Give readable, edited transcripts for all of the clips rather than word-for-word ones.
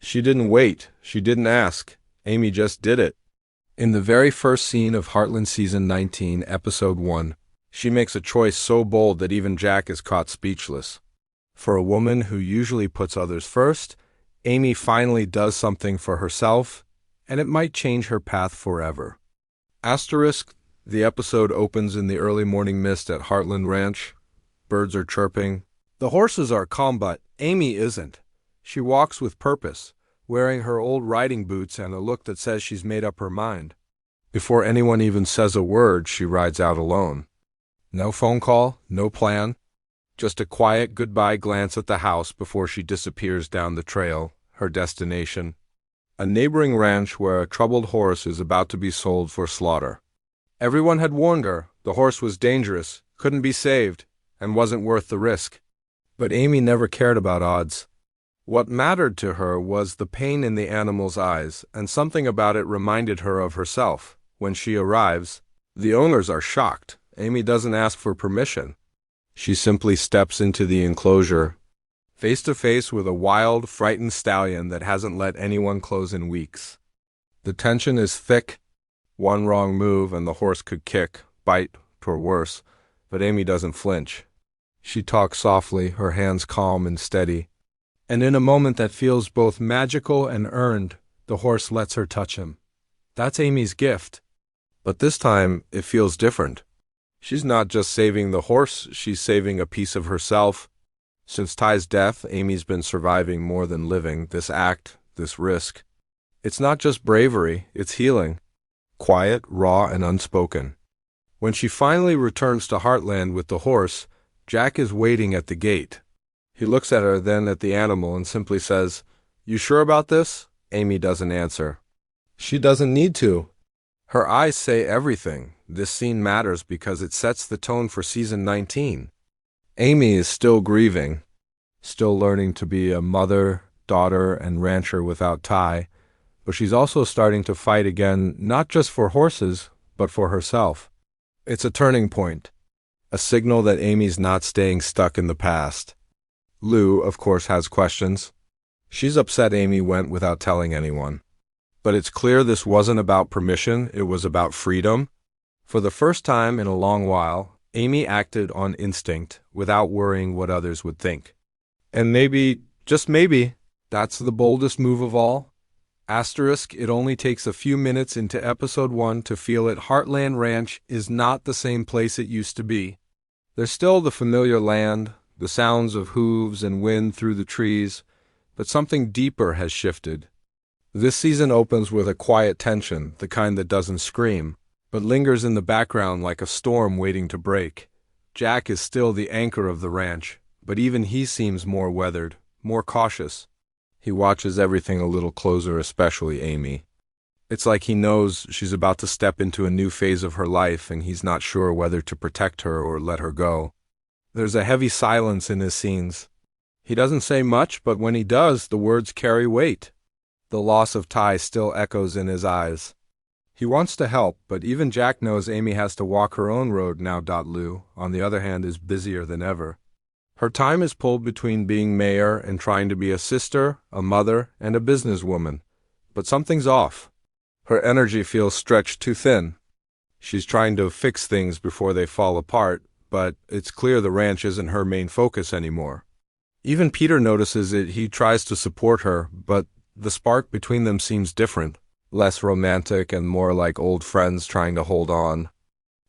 She didn't wait. She didn't ask. Amy just did it. In the very first scene of Heartland Season 19, Episode 1, she makes a choice so bold that even Jack is caught speechless. For a woman who usually puts others first, Amy finally does something for herself, and it might change her path forever. Asterisk, the episode opens in the early morning mist at Heartland Ranch. Birds are chirping. The horses are calm, but Amy isn't. She walks with purpose, wearing her old riding boots and a look that says she's made up her mind. Before anyone even says a word, she rides out alone. No phone call, no plan. Just a quiet goodbye glance at the house before she disappears down the trail, her destination. A neighboring ranch where a troubled horse is about to be sold for slaughter. Everyone had warned her the horse was dangerous, couldn't be saved, and wasn't worth the risk. But Amy never cared about odds. What mattered to her was the pain in the animal's eyes, and something about it reminded her of herself. When she arrives, the owners are shocked. Amy doesn't ask for permission. She simply steps into the enclosure, face to face with a wild, frightened stallion that hasn't let anyone close in weeks. The tension is thick. One wrong move and the horse could kick, bite, or worse, but Amy doesn't flinch. She talks softly, her hands calm and steady. And in a moment that feels both magical and earned, the horse lets her touch him. That's Amy's gift. But this time, it feels different. She's not just saving the horse, she's saving a piece of herself. Since Ty's death, Amy's been surviving more than living, this act, this risk. It's not just bravery, it's healing. Quiet, raw, and unspoken. When she finally returns to Heartland with the horse, Jack is waiting at the gate. He looks at her, then at the animal, and simply says, "You sure about this?" Amy doesn't answer. She doesn't need to. Her eyes say everything. This scene matters because it sets the tone for Season 19. Amy is still grieving, still learning to be a mother, daughter, and rancher without Ty, but she's also starting to fight again, not just for horses, but for herself. It's a turning point, a signal that Amy's not staying stuck in the past. Lou, of course, has questions. She's upset Amy went without telling anyone. But it's clear this wasn't about permission, it was about freedom. For the first time in a long while, Amy acted on instinct, without worrying what others would think. And maybe, just maybe, that's the boldest move of all. Asterisk, it only takes a few minutes into Episode 1 to feel it. Heartland Ranch is not the same place it used to be. There's still the familiar land, the sounds of hooves and wind through the trees, but something deeper has shifted. This season opens with a quiet tension, the kind that doesn't scream, but lingers in the background like a storm waiting to break. Jack is still the anchor of the ranch, but even he seems more weathered, more cautious. He watches everything a little closer, especially Amy. It's like he knows she's about to step into a new phase of her life, and he's not sure whether to protect her or let her go. There's a heavy silence in his scenes. He doesn't say much, but when he does, the words carry weight. The loss of Ty still echoes in his eyes. He wants to help, but even Jack knows Amy has to walk her own road now. Lou, on the other hand, is busier than ever. Her time is pulled between being mayor and trying to be a sister, a mother, and a businesswoman. But something's off. Her energy feels stretched too thin. She's trying to fix things before they fall apart, but it's clear the ranch isn't her main focus anymore. Even Peter notices it. He tries to support her, but the spark between them seems different, less romantic and more like old friends trying to hold on.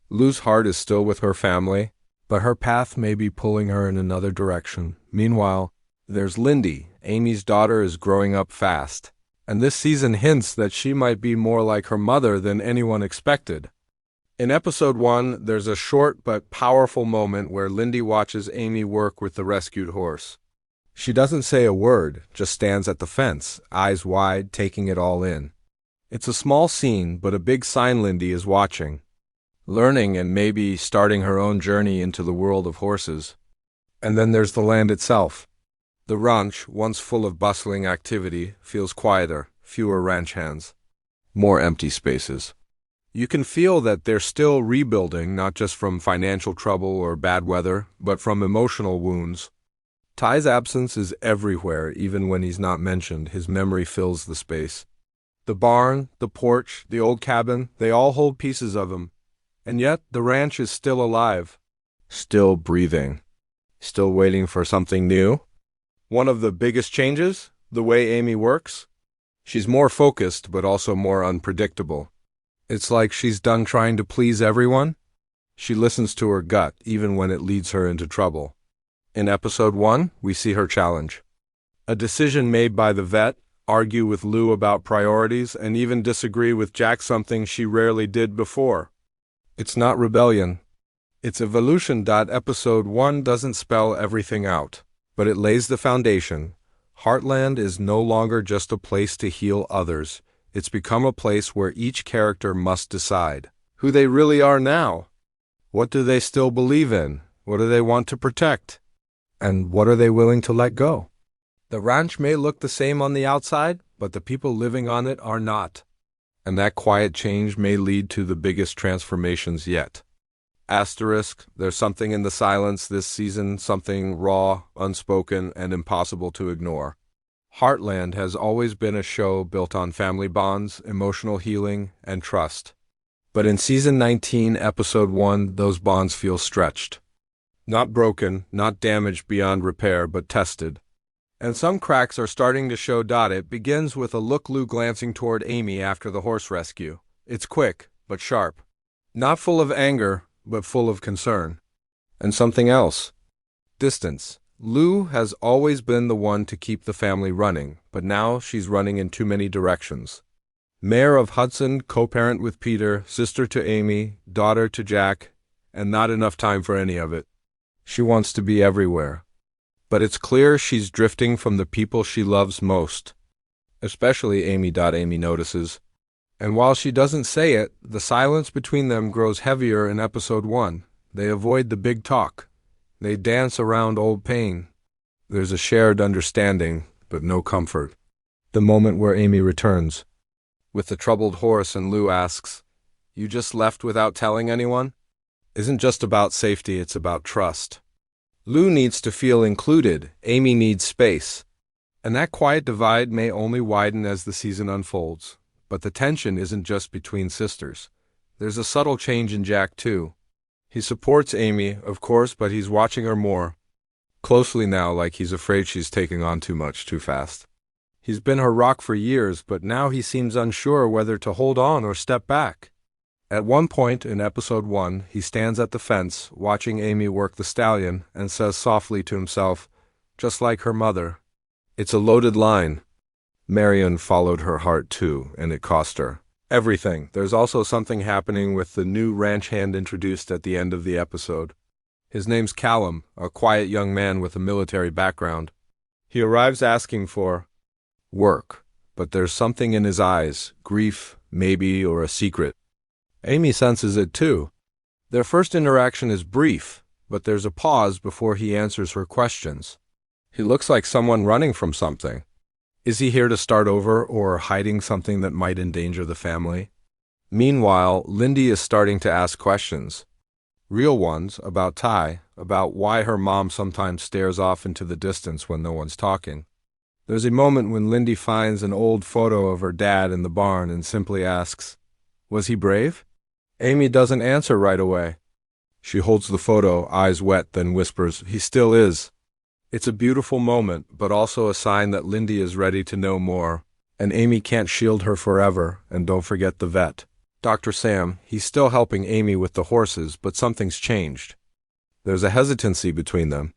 Lou's heart is still with her family, but her path may be pulling her in another direction. Meanwhile, there's Lyndy. Amy's daughter is growing up fast, and this season hints that she might be more like her mother than anyone expected. In Episode 1, there's a short but powerful moment where Lyndy watches Amy work with the rescued horse. She doesn't say a word, just stands at the fence, eyes wide, taking it all in. It's a small scene, but a big sign. Lyndy is watching, learning and maybe starting her own journey into the world of horses. And then there's the land itself. The ranch, once full of bustling activity, feels quieter, fewer ranch hands, more empty spaces. You can feel that they're still rebuilding, not just from financial trouble or bad weather, but from emotional wounds. Ty's absence is everywhere, even when he's not mentioned. His memory fills the space. The barn, the porch, the old cabin, they all hold pieces of him. And yet, the ranch is still alive. Still breathing. Still waiting for something new. One of the biggest changes? The way Amy works? She's more focused, but also more unpredictable. It's like she's done trying to please everyone. She listens to her gut, even when it leads her into trouble. In episode 1, we see her challenge. A decision made by the vet, argue with Lou about priorities, and even disagree with Jack, something she rarely did before. It's not rebellion. It's evolution. Episode 1 doesn't spell everything out, but it lays the foundation. Heartland is no longer just a place to heal others. It's become a place where each character must decide who they really are now. What do they still believe in? What do they want to protect? And what are they willing to let go? The ranch may look the same on the outside, but the people living on it are not. And that quiet change may lead to the biggest transformations yet. Asterisk, there's something in the silence this season, something raw, unspoken, and impossible to ignore. Heartland has always been a show built on family bonds, emotional healing, and trust. But in Season 19, Episode 1, those bonds feel stretched. Not broken, not damaged beyond repair, but tested. And some cracks are starting to show. It begins with a look Lou glancing toward Amy after the horse rescue. It's quick, but sharp. Not full of anger, but full of concern. And something else. Distance. Lou has always been the one to keep the family running, but now she's running in too many directions. Mayor of Hudson, co-parent with Peter, sister to Amy, daughter to Jack, and not enough time for any of it. She wants to be everywhere. But it's clear she's drifting from the people she loves most. Especially Amy. Amy notices. And while she doesn't say it, the silence between them grows heavier in Episode 1. They avoid the big talk. They dance around old pain. There's a shared understanding, but no comfort. The moment where Amy returns. With the troubled horse, and Lou asks, "You just left without telling anyone?" Isn't just about safety, it's about trust. Lou needs to feel included. Amy needs space. And that quiet divide may only widen as the season unfolds. But the tension isn't just between sisters. There's a subtle change in Jack, too. He supports Amy, of course, but he's watching her more closely now, like he's afraid she's taking on too much too fast. He's been her rock for years, but now he seems unsure whether to hold on or step back. At one point in Episode 1, he stands at the fence, watching Amy work the stallion, and says softly to himself, just like her mother. It's a loaded line. Marion followed her heart too, and it cost her everything. There's also something happening with the new ranch hand introduced at the end of the episode. His name's Callum, a quiet young man with a military background. He arrives asking for work, but there's something in his eyes, grief, maybe, or a secret. Amy senses it too. Their first interaction is brief, but there's a pause before he answers her questions. He looks like someone running from something. Is he here to start over or hiding something that might endanger the family? Meanwhile, Lyndy is starting to ask questions. Real ones about Ty, about why her mom sometimes stares off into the distance when no one's talking. There's a moment when Lyndy finds an old photo of her dad in the barn and simply asks, "Was he brave?" Amy doesn't answer right away. She holds the photo, eyes wet, then whispers, "He still is." It's a beautiful moment, but also a sign that Lyndy is ready to know more. And Amy can't shield her forever, and don't forget the vet. Dr. Sam, he's still helping Amy with the horses, but something's changed. There's a hesitancy between them.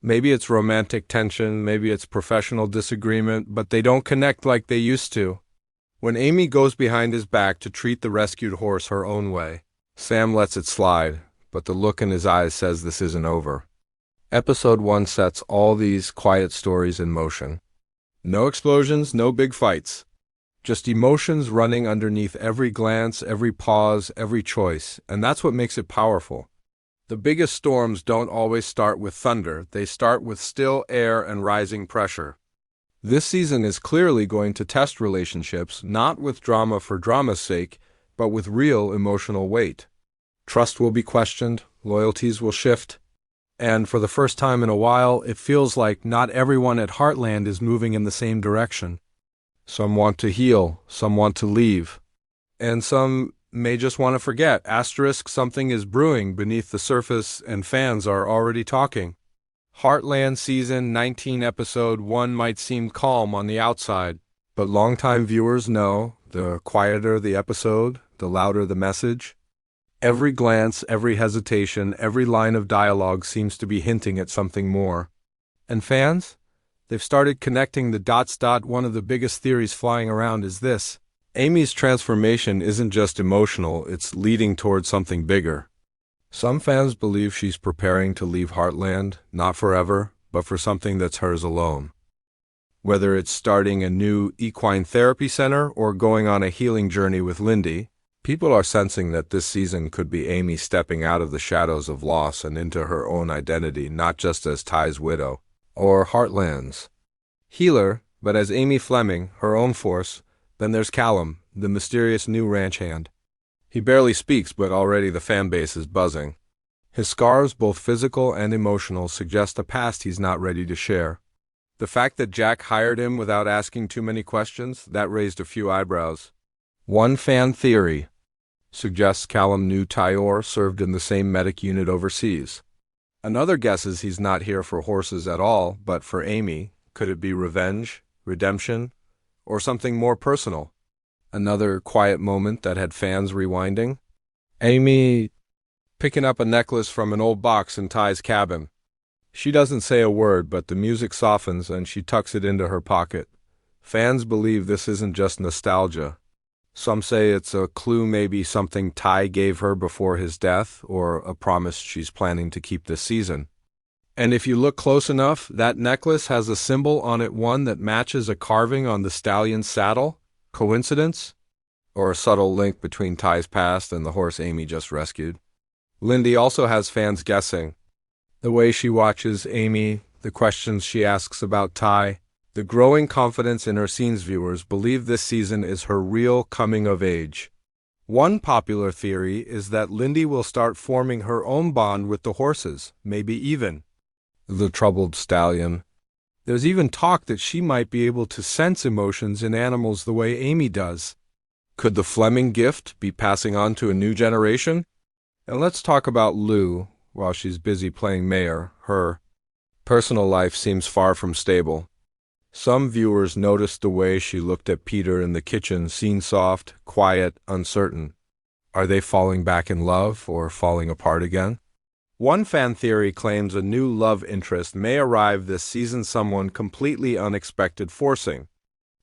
Maybe it's romantic tension, maybe it's professional disagreement, but they don't connect like they used to. When Amy goes behind his back to treat the rescued horse her own way, Sam lets it slide, but the look in his eyes says this isn't over. Episode 1 sets all these quiet stories in motion. No explosions, no big fights. Just emotions running underneath every glance, every pause, every choice, and that's what makes it powerful. The biggest storms don't always start with thunder, they start with still air and rising pressure. This season is clearly going to test relationships, not with drama for drama's sake, but with real emotional weight. Trust will be questioned, loyalties will shift, And for the first time in a while, it feels like not everyone at Heartland is moving in the same direction. Some want to heal, some want to leave, and some may just want to forget. Asterisk, something is brewing beneath the surface and fans are already talking. Heartland Season 19 Episode 1 might seem calm on the outside, but longtime viewers know the quieter the episode, the louder the message. Every glance, every hesitation, every line of dialogue seems to be hinting at something more. And fans? They've started connecting the dots. One of the biggest theories flying around is this: Amy's transformation isn't just emotional, it's leading towards something bigger. Some fans believe she's preparing to leave Heartland, not forever, but for something that's hers alone. Whether it's starting a new equine therapy center or going on a healing journey with Lyndy, people are sensing that this season could be Amy stepping out of the shadows of loss and into her own identity, not just as Ty's widow or Heartland's healer, but as Amy Fleming, her own force. Then there's Callum, the mysterious new ranch hand. He barely speaks, but already the fan base is buzzing. His scars, both physical and emotional, suggest a past he's not ready to share. The fact that Jack hired him without asking too many questions, that raised a few eyebrows. One fan theory suggests Callum knew Tyor served in the same medic unit overseas. Another guesses he's not here for horses at all, but for Amy. Could it be revenge, redemption, or something more personal? Another quiet moment that had fans rewinding. Amy picking up a necklace from an old box in Ty's cabin. She doesn't say a word, but the music softens and she tucks it into her pocket. Fans believe this isn't just nostalgia. Some say it's a clue, maybe something Ty gave her before his death, or a promise she's planning to keep this season. And if you look close enough, that necklace has a symbol on it, one that matches a carving on the stallion's saddle. Coincidence? Or a subtle link between Ty's past and the horse Amy just rescued? Lyndy also has fans guessing. The way she watches Amy, the questions she asks about Ty, the growing confidence in her scenes. Viewers believe this season is her real coming of age. One popular theory is that Lyndy will start forming her own bond with the horses, maybe even the troubled stallion. There's even talk that she might be able to sense emotions in animals the way Amy does. Could the Fleming gift be passing on to a new generation? And let's talk about Lou. While she's busy playing mayor, her personal life seems far from stable. Some viewers noticed the way she looked at Peter in the kitchen, seen soft, quiet, uncertain. Are they falling back in love or falling apart again? One fan theory claims a new love interest may arrive this season, someone completely unexpected, forcing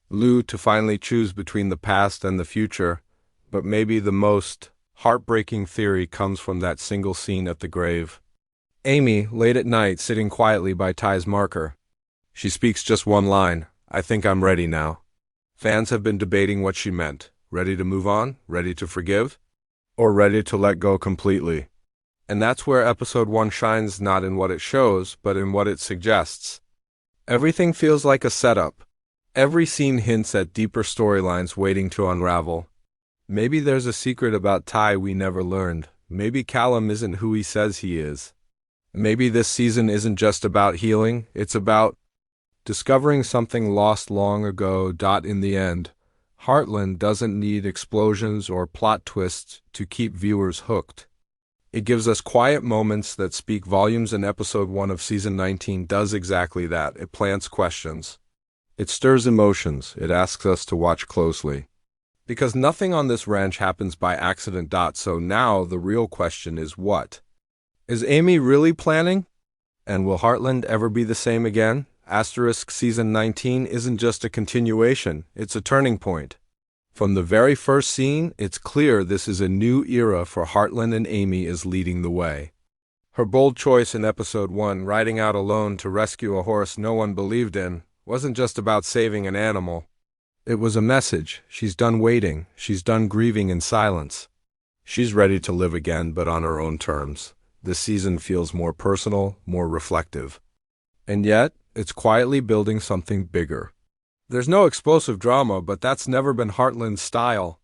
Lou to finally choose between the past and the future. But maybe the most heartbreaking theory comes from that single scene at the grave. Amy, late at night, sitting quietly by Ty's marker. She speaks just one line: "I think I'm ready now." Fans have been debating what she meant. Ready to move on? Ready to forgive? Or ready to let go completely? And that's where Episode 1 shines, not in what it shows, but in what it suggests. Everything feels like a setup. Every scene hints at deeper storylines waiting to unravel. Maybe there's a secret about Ty we never learned. Maybe Callum isn't who he says he is. Maybe this season isn't just about healing, it's about discovering something lost long ago. In the end, Heartland doesn't need explosions or plot twists to keep viewers hooked. It gives us quiet moments that speak volumes, and Episode 1 of Season 19 does exactly that. It plants questions. It stirs emotions. It asks us to watch closely. Because nothing on this ranch happens by accident. So now the real question is, what? Is Amy really planning? And will Heartland ever be the same again? Asterisk, Season 19 isn't just a continuation, it's a turning point. From the very first scene, it's clear this is a new era for Heartland, and Amy is leading the way. Her bold choice in Episode 1, riding out alone to rescue a horse no one believed in, wasn't just about saving an animal. It was a message. She's done waiting. She's done grieving in silence. She's ready to live again, but on her own terms. This season feels more personal, more reflective. And yet, it's quietly building something bigger. There's no explosive drama, but that's never been Heartland's style.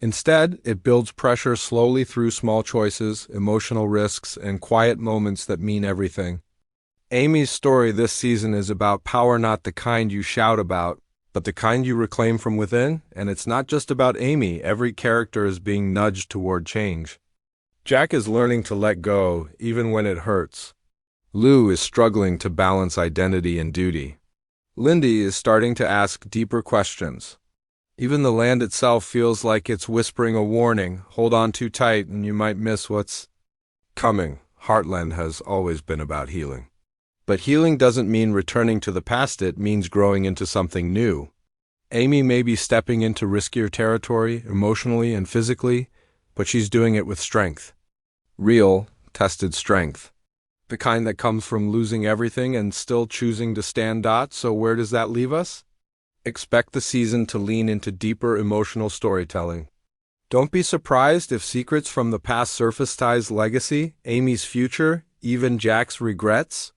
Instead, it builds pressure slowly through small choices, emotional risks, and quiet moments that mean everything. Amy's story this season is about power, not the kind you shout about, but the kind you reclaim from within, and it's not just about Amy. Every character is being nudged toward change. Jack is learning to let go, even when it hurts. Lou is struggling to balance identity and duty. Lyndy is starting to ask deeper questions. Even the land itself feels like it's whispering a warning. Hold on too tight and you might miss what's coming. Heartland has always been about healing. But healing doesn't mean returning to the past, it means growing into something new. Amy may be stepping into riskier territory, emotionally and physically, but she's doing it with strength. Real, tested strength. The kind that comes from losing everything and still choosing to stand. So where does that leave us? Expect the season to lean into deeper emotional storytelling. Don't be surprised if secrets from the past surface. Ties legacy, Amy's future, even Jack's regrets.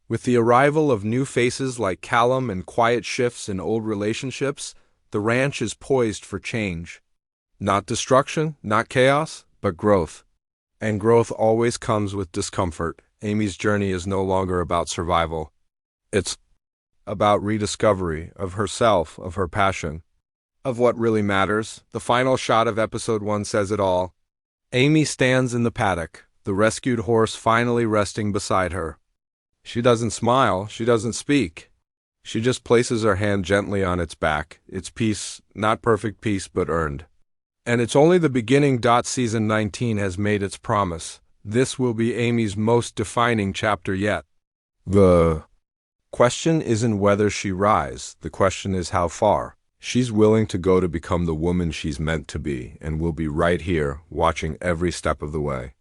With the arrival of new faces like Callum and quiet shifts in old relationships, the ranch is poised for change. Not destruction, not chaos, but growth. And growth always comes with discomfort. Amy's journey is no longer about survival. It's about rediscovery of herself, of her passion, of what really matters. The final shot of episode 1 says it all. Amy stands in the paddock, the rescued horse finally resting beside her. She doesn't smile, she doesn't speak. She just places her hand gently on its back. It's peace, not perfect peace, but earned. And it's only the beginning. Season 19 has made its promise. This will be Amy's most defining chapter yet. The question isn't whether she rises, the question is how far. She's willing to go to become the woman she's meant to be, and will be right here, watching every step of the way.